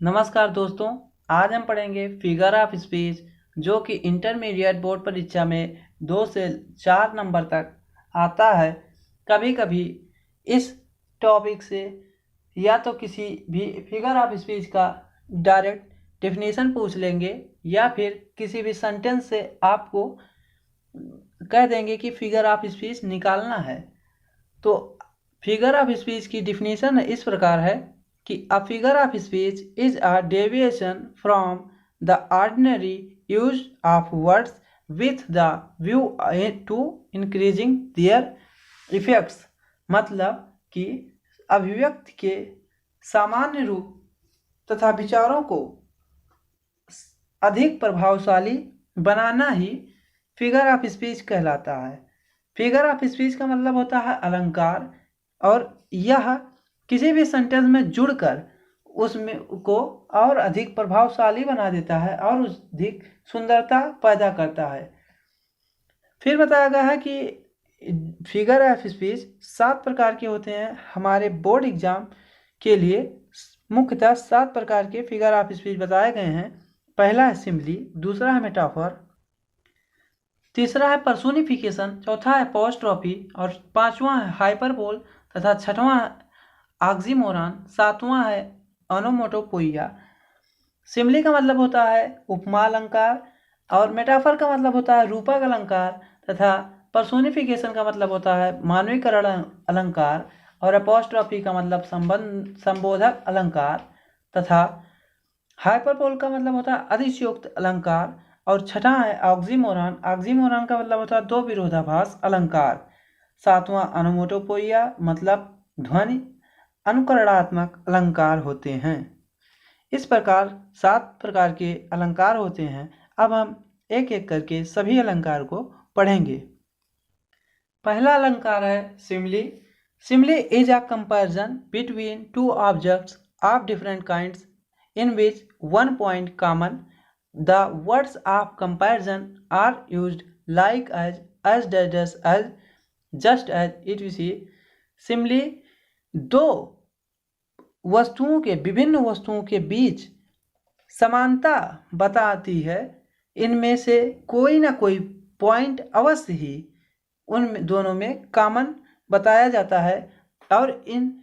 नमस्कार दोस्तों। आज हम पढ़ेंगे फिगर ऑफ स्पीच जो कि इंटरमीडिएट बोर्ड परीक्षा में 2 से 4 नंबर तक आता है। कभी कभी इस टॉपिक से या तो किसी भी फिगर ऑफ स्पीच का डायरेक्ट डेफिनेशन पूछ लेंगे या फिर किसी भी सेंटेंस से आपको कह देंगे कि फिगर ऑफ स्पीच निकालना है। तो फिगर ऑफ स्पीच की डेफिनेशन इस प्रकार है कि a figure of speech is a deviation from the ordinary use of words with the view to increasing their effects. मतलब कि अभिव्यक्ति के सामान्य रूप तथा विचारों को अधिक प्रभावशाली बनाना ही फिगर ऑफ स्पीच कहलाता है। फिगर ऑफ स्पीच का मतलब होता है अलंकार, और यह किसी भी सेंटेंस में जुड़कर उसमें को और अधिक प्रभावशाली बना देता है और अधिक सुंदरता पैदा करता है। फिर बताया गया है कि फिगर ऑफ स्पीच 7 प्रकार के होते हैं। हमारे बोर्ड एग्जाम के लिए मुख्यतः 7 प्रकार के फिगर ऑफ स्पीच बताए गए हैं। पहला है सिम्बली, दूसरा है मेटाफर, तीसरा है पर्सोनिफिकेशन, चौथा है एपोस्ट्रोफी और पांचवा है हाइपरबोल तथा छठवां है ऑक्सीमोरॉन, सातवां है ओनोमोटोपोइया। सिम्बली का मतलब होता है उपमा अलंकार, और मेटाफर का मतलब होता है रूपक अलंकार, तथा पर्सोनिफिकेशन का मतलब होता है मानवीकरण अलंकार, और एपोस्ट्रोफी का मतलब संबोधक अलंकार, तथा हाइपरबोल का मतलब होता है अतिशयोक्त अलंकार, और छठा है ऑक्सीमोरॉन। ऑक्सीमोरॉन का मतलब होता है दो विरोधाभास अलंकार। सातवां ओनोमोटोपोइया मतलब ध्वनि अनुकरणात्मक अलंकार होते हैं। इस प्रकार 7 प्रकार के अलंकार होते हैं। अब हम एक एक करके सभी अलंकार को पढ़ेंगे। पहला अलंकार है simply. Simply is a comparison between two objects of different kinds in which one point common. The words of comparison are used like as just as etc. Similarly, दो वस्तुओं के विभिन्न वस्तुओं के बीच समानता बताती है। इनमें से कोई ना कोई पॉइंट अवश्य ही उन दोनों में कॉमन बताया जाता है, और इन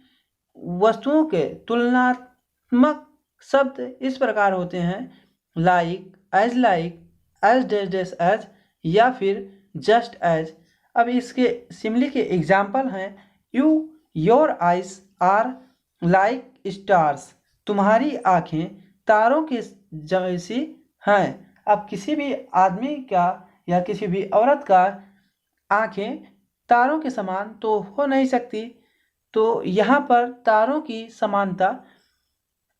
वस्तुओं के तुलनात्मक शब्द इस प्रकार होते हैं लाइक, एज या फिर जस्ट एज। अब इसके सिमिली के एग्जाम्पल हैं your eyes are like stars, तुम्हारी आंखें तारों के जैसी हैं। अब किसी भी आदमी का या किसी भी औरत का आंखें तारों के समान तो हो नहीं सकती, तो यहाँ पर तारों की समानता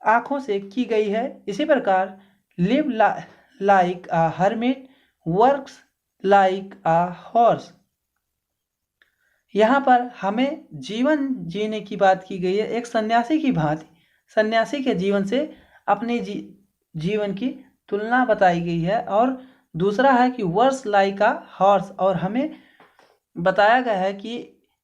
आँखों से की गई है। इसी प्रकार live like a hermit works like a horse, यहाँ पर हमें जीवन जीने की बात की गई है एक सन्यासी की भांति। सन्यासी के जीवन से अपने जीवन की तुलना बताई गई है। और दूसरा है कि वर्स लाइक अ हॉर्स, और हमें बताया गया है कि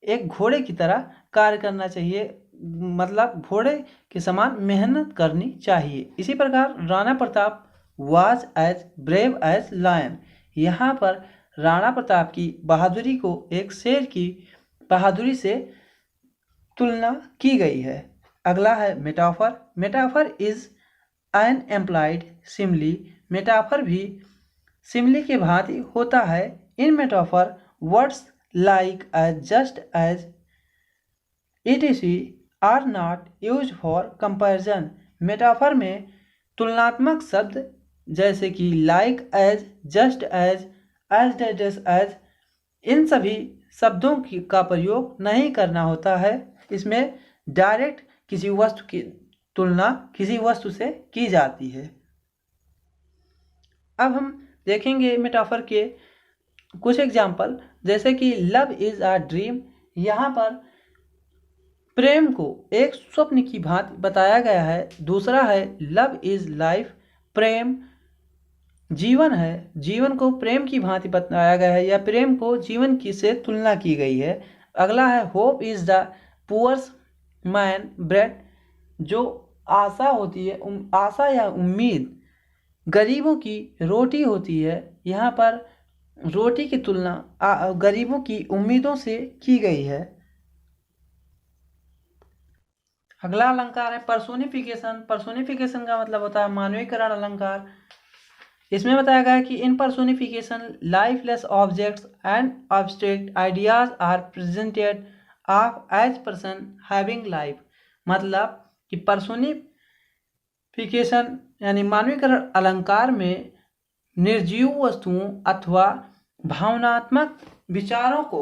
एक घोड़े की तरह कार्य करना चाहिए, मतलब घोड़े के समान मेहनत करनी चाहिए। इसी प्रकार Rana Pratap was as brave as lion, यहाँ पर राणा प्रताप की बहादुरी को एक शेर की बहादुरी से तुलना की गई है। अगला है metaphor. Metaphor is an employed simile, metaphor भी सिमिली के भांति होता है। इन metaphor words like as just as etc are not used for comparison। Metaphor में तुलनात्मक शब्द जैसे कि like as, just as, इन सभी शब्दों का प्रयोग नहीं करना होता है। इसमें डायरेक्ट किसी वस्तु की तुलना किसी वस्तु से की जाती है। अब हम देखेंगे मेटाफर के कुछ एग्जाम्पल, जैसे कि लव इज अ ड्रीम, यहाँ पर प्रेम को एक स्वप्न की भांति बताया गया है। दूसरा है लव इज लाइफ, प्रेम जीवन है, जीवन को प्रेम की भांति बताया गया है या प्रेम को जीवन की से तुलना की गई है। अगला है hope is the poor's man bread, जो आशा होती है, आशा या उम्मीद गरीबों की रोटी होती है। यहाँ पर रोटी की तुलना गरीबों की उम्मीदों से की गई है। अगला अलंकार है पर्सोनिफिकेशन। पर्सोनिफिकेशन का मतलब होता है मानवीकरण अलंकार। इसमें बताया गया है कि इन personification lifeless objects and abstract ideas are presented of as person having life. मतलब कि पर्सोनिफिकेशन यानी मानवीकरण अलंकार में निर्जीव वस्तुओं अथवा भावनात्मक विचारों को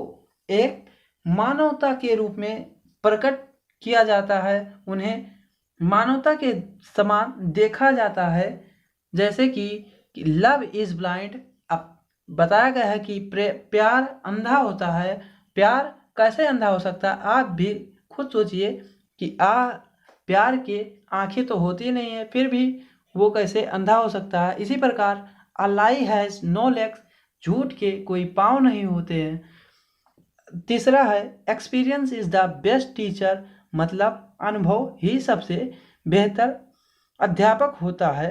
एक मानवता के रूप में प्रकट किया जाता है, उन्हें मानवता के समान देखा जाता है। जैसे कि लव इज ब्लाइंड, अब बताया गया है कि प्यार अंधा होता है। प्यार कैसे अंधा हो सकता है? आप भी खुद सोचिए कि प्यार के आंखें तो होती नहीं है, फिर भी वो कैसे अंधा हो सकता है। इसी प्रकार अ लाई हैज़ नो लेग्स, झूठ के कोई पाँव नहीं होते हैं। तीसरा है experience is the best teacher, मतलब अनुभव ही सबसे बेहतर अध्यापक होता है।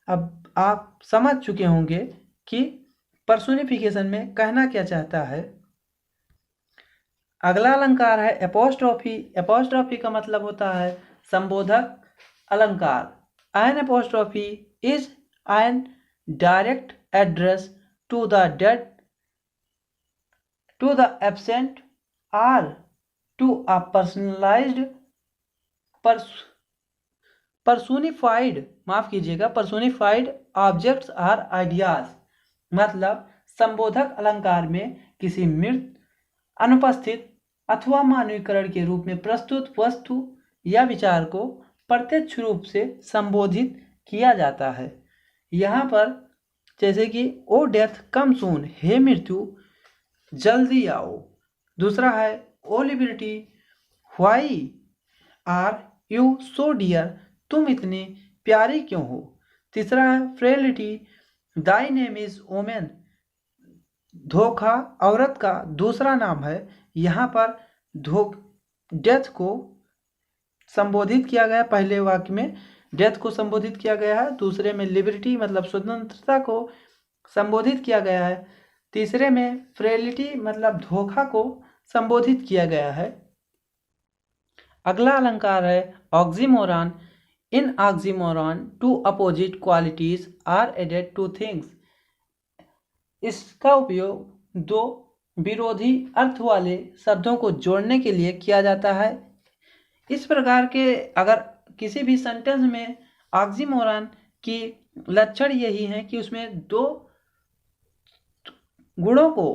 अब आप समझ चुके होंगे कि पर्सोनिफिकेशन में कहना क्या चाहता है। अगला अलंकार है एपोस्ट्रॉफी। एपोस्ट्रॉफी का मतलब होता है संबोधक अलंकार। An apostrophe is an direct address to the dead, to the absent, or to a personalized personified, माफ कीजिएगा, पर्सोनिफाइड ऑब्जेक्ट्स आर आइडियाज। मतलब संबोधक अलंकार में किसी मृत, अनुपस्थित अथवा मानवीकरण के रूप में प्रस्तुत वस्तु या विचार को प्रत्यक्ष रूप से संबोधित किया जाता है। यहाँ पर जैसे कि ओ डेथ कम सून, हे मृत्यु जल्दी आओ। दूसरा है O liberty why are you so dear, तुम इतनी प्यारी क्यों हो। तीसरा है frailty, thy name is woman, धोखा औरत का दूसरा नाम है। यहाँ पर डेथ को संबोधित किया गया, पहले वाक्य में डेथ को संबोधित किया गया है, दूसरे में लिबर्टी मतलब स्वतंत्रता को संबोधित किया गया है, तीसरे में फ्रेलिटी मतलब धोखा को संबोधित किया गया है। अगला अलंकार है oxymoron. In oxymoron two opposite qualities are added to things. इसका उपयोग दो विरोधी अर्थ वाले शब्दों को जोड़ने के लिए किया जाता है। इस प्रकार के अगर किसी भी सेंटेंस में ऑक्सीमोरॉन की लक्षण यही है कि उसमें दो गुणों को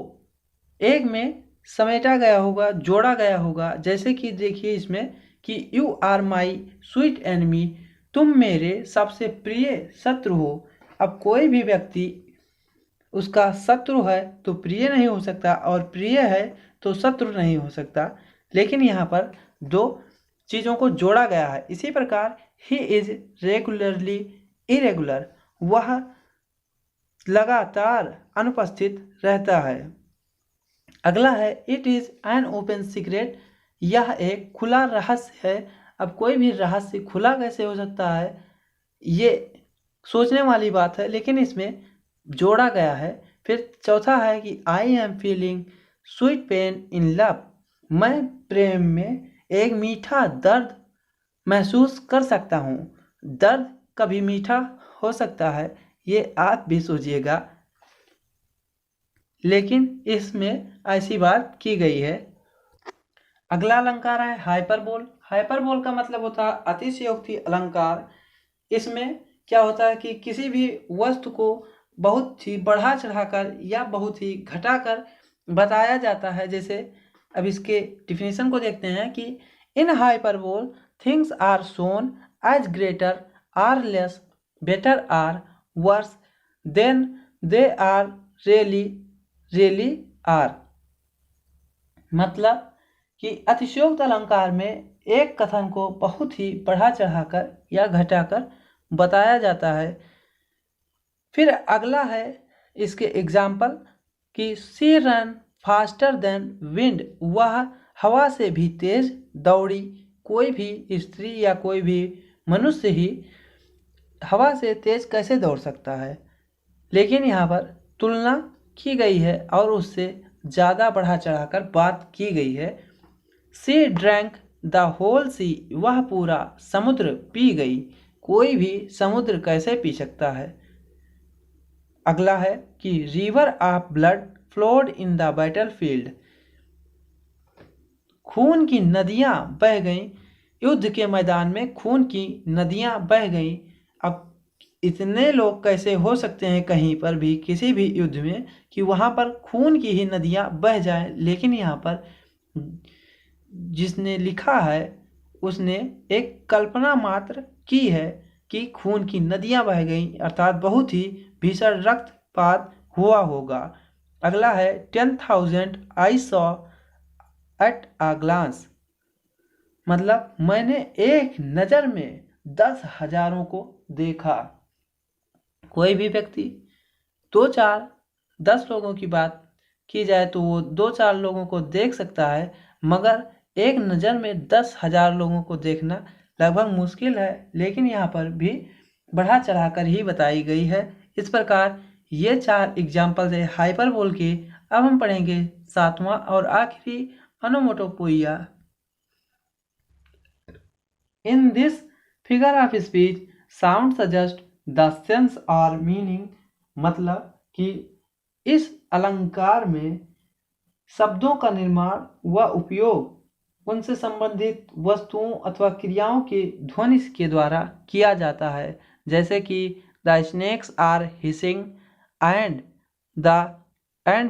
एक में समेटा गया होगा, जोड़ा गया होगा। जैसे कि देखिए इसमें कि you are my sweet enemy, तुम मेरे सबसे प्रिय शत्रु हो। अब कोई भी व्यक्ति उसका शत्रु है तो प्रिय नहीं हो सकता, और प्रिय है तो शत्रु नहीं हो सकता, लेकिन यहाँ पर दो चीज़ों को जोड़ा गया है। इसी प्रकार ही इज रेगुलरली इरेगुलर, वह लगातार अनुपस्थित रहता है। अगला है it is an open secret, यह एक खुला रहस्य है। अब कोई भी रहस्य खुला कैसे हो सकता है, ये सोचने वाली बात है, लेकिन इसमें जोड़ा गया है। फिर चौथा है कि I am feeling sweet pain in love, मैं प्रेम में एक मीठा दर्द महसूस कर सकता हूँ। दर्द कभी मीठा हो सकता है, ये आप भी सोचिएगा, लेकिन इसमें ऐसी बात की गई है। अगला अलंकार है हाइपरबोल। हाइपरबोल का मतलब होता है अतिशयोक्ति अलंकार। इसमें क्या होता है कि किसी भी वस्तु को बहुत ही बढ़ा चढ़ाकर या बहुत ही घटाकर बताया जाता है। जैसे अब इसके डिफिनीशन को देखते हैं कि इन hyperbole things are shown as greater or less, better or worse than they are really are. मतलब कि अतिशयोक्त अलंकार में एक कथन को बहुत ही बढ़ा चढ़ाकर या घटाकर बताया जाता है। फिर अगला है इसके एग्जाम्पल कि सी रन फास्टर देन विंड, वह हवा से भी तेज दौड़ी। कोई भी स्त्री या कोई भी मनुष्य ही हवा से तेज कैसे दौड़ सकता है, लेकिन यहाँ पर तुलना की गई है और उससे ज़्यादा बढ़ा चढ़ाकर बात की गई है। सी ड्रैंक द होल सी, वह पूरा समुद्र पी गई। कोई भी समुद्र कैसे पी सकता है। अगला है कि river of blood flowed in the battle field, खून की नदियां बह गईं, युद्ध के मैदान में खून की नदियां बह गईं। अब इतने लोग कैसे हो सकते हैं कहीं पर भी किसी भी युद्ध में कि वहां पर खून की ही नदियां बह जाएं, लेकिन यहाँ पर जिसने लिखा है उसने एक कल्पना मात्र की है कि खून की नदियां बह गईं, अर्थात बहुत ही भीषण रक्तपात हुआ होगा। अगला है 10,000 I saw at a glance, मतलब मैंने एक नज़र में 10,000 को देखा। कोई भी व्यक्ति 2-4 10 लोगों की बात की जाए तो वो 2-4 लोगों को देख सकता है, मगर एक नज़र में 10,000 लोगों को देखना लगभग मुश्किल है। लेकिन यहाँ पर भी बढ़ा चढ़ाकर ही बताई गई है। इस प्रकार ये 4 एग्जाम्पल्स है हाइपरबोल के। अब हम पढ़ेंगे 7वां और आखिरी ओनोमेटोपोइया। In this figure of speech sound suggest the sense और मीनिंग, मतलब कि इस अलंकार में शब्दों का निर्माण व उपयोग उनसे संबंधित वस्तुओं अथवा क्रियाओं के ध्वनि के द्वारा किया जाता है, जैसे कि the snakes are hissing and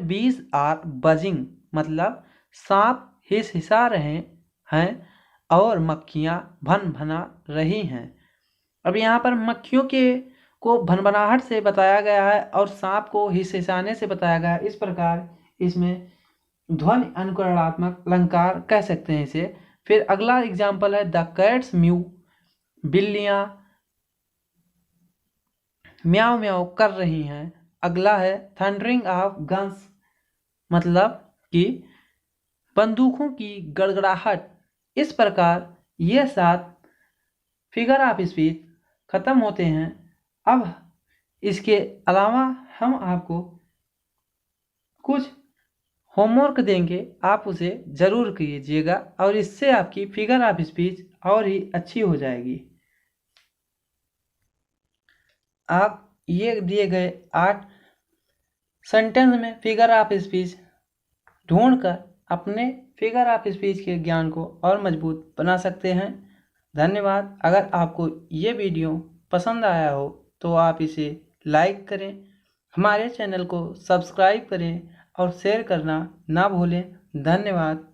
bees are buzzing, मतलब सांप हिसा रहे हैं और मक्खियाँ भनभना रही हैं। अब यहाँ पर मक्खियों को भनभनाहट से बताया गया है और सांप को हिसाने से बताया गया है। इस प्रकार इसमें ध्वनि अनुकरणात्मक अलंकार कह सकते हैं इसे। फिर अगला एग्जाम्पल है द कैट्स म्यू, बिल्लियाँ म्याऊ म्याऊ कर रही हैं। अगला है थंडरिंग ऑफ गन्स, मतलब कि बंदूकों की गड़गड़ाहट। इस प्रकार ये 7 फिगर ऑफ स्पीच खत्म होते हैं। अब इसके अलावा हम आपको कुछ होमवर्क देंगे, आप उसे ज़रूर कीजिएगा और इससे आपकी फिगर ऑफ स्पीच और ही अच्छी हो जाएगी। आप ये दिए गए 8 सेंटेंस में फिगर ऑफ स्पीच ढूंढकर अपने फिगर ऑफ स्पीच के ज्ञान को और मजबूत बना सकते हैं। धन्यवाद। अगर आपको ये वीडियो पसंद आया हो तो आप इसे लाइक करें, हमारे चैनल को सब्सक्राइब करें और शेयर करना ना भूलें। धन्यवाद।